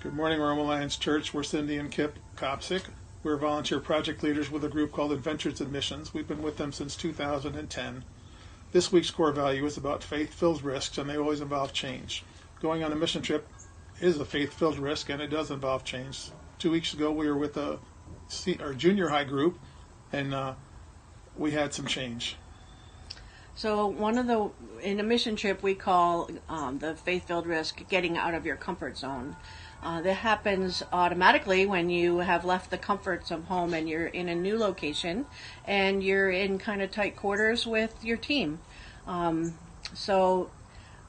Good morning, Rome Alliance Church. We're Cindy and Kip AIM. We're volunteer project leaders with a group called Adventures in Missions. We've been with them since 2010. This week's core value is about faith-filled risks, and they always involve change. Going on a mission trip is a faith-filled risk, and it does involve change. 2 weeks ago, we were with our junior high group, and we had some change. So in a mission trip, we call the faith-filled risk getting out of your comfort zone. That happens automatically when you have left the comforts of home and you're in a new location and you're in kind of tight quarters with your team. So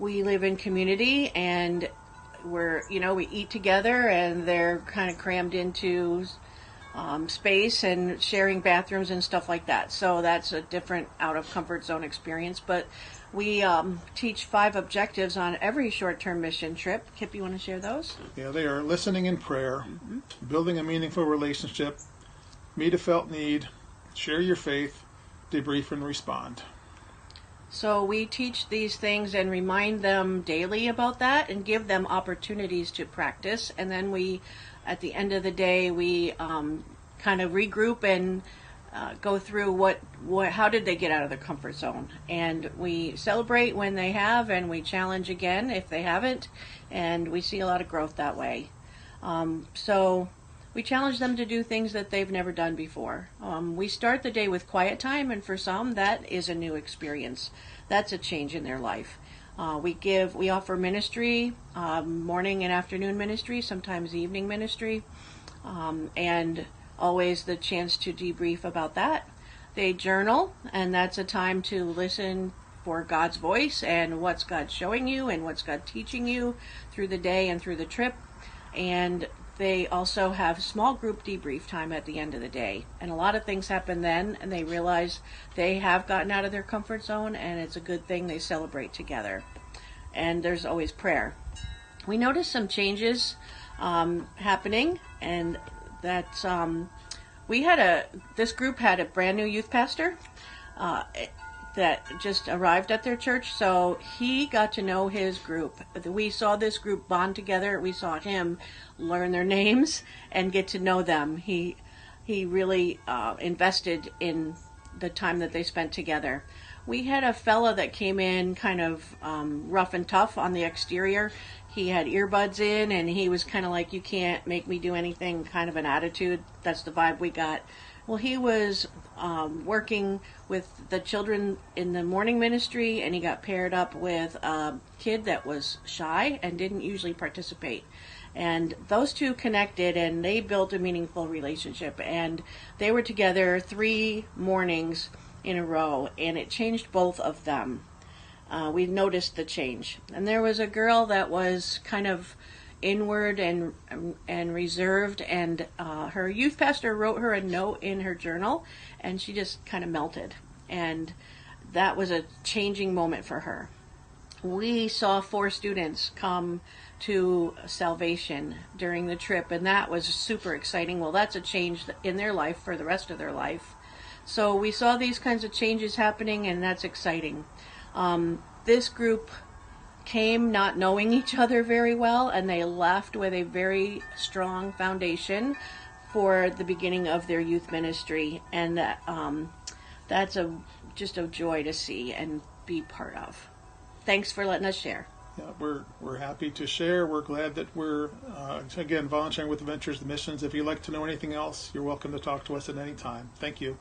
we live in community, and we eat together, and they're kind of crammed into space and sharing bathrooms and stuff like that. So that's a different out of comfort zone experience. But we teach 5 objectives on every short-term mission trip. Kip, you want to share those? Yeah, they are listening in prayer, building a meaningful relationship, meet a felt need, share your faith, debrief and respond. So we teach these things and remind them daily about that and give them opportunities to practice. And then at the end of the day, we kind of regroup and go through how did they get out of their comfort zone. And we celebrate when they have, and we challenge again if they haven't. And we see a lot of growth that way. So we challenge them to do things that they've never done before. We start the day with quiet time, and for some, that is a new experience. That's a change in their life. We offer ministry, morning and afternoon ministry, sometimes evening ministry, and always the chance to debrief about that. They journal, and that's a time to listen for God's voice and what's God showing you and what's God teaching you through the day and through the trip. And they also have small group debrief time at the end of the day. And a lot of things happen then, and they realize they have gotten out of their comfort zone, and it's a good thing. They celebrate together. And there's always prayer. We noticed some changes happening, and that's this group had a brand new youth pastor that just arrived at their church, so he got to know his group. We saw this group bond together. We saw him learn their names and get to know them. He really invested in the time that they spent together. We had a fella that came in kind of rough and tough on the exterior. He had earbuds in, and he was kind of like, you can't make me do anything, kind of an attitude. That's the vibe we got. Well, he was working with the children in the morning ministry, and he got paired up with a kid that was shy and didn't usually participate. And those two connected, and they built a meaningful relationship. And they were together 3 mornings in a row, and it changed both of them. We noticed the change. And there was a girl that was kind of inward and reserved, and her youth pastor wrote her a note in her journal, and she just kind of melted. And that was a changing moment for her. We saw 4 students come to salvation during the trip, and that was super exciting. Well, that's a change in their life for the rest of their life. So we saw these kinds of changes happening, and that's exciting. This group came not knowing each other very well, and they left with a very strong foundation for the beginning of their youth ministry, and that's just a joy to see and be part of. Thanks for letting us share. Yeah, we're happy to share. We're glad that we're, again, volunteering with Adventures in Missions. If you'd like to know anything else, you're welcome to talk to us at any time. Thank you.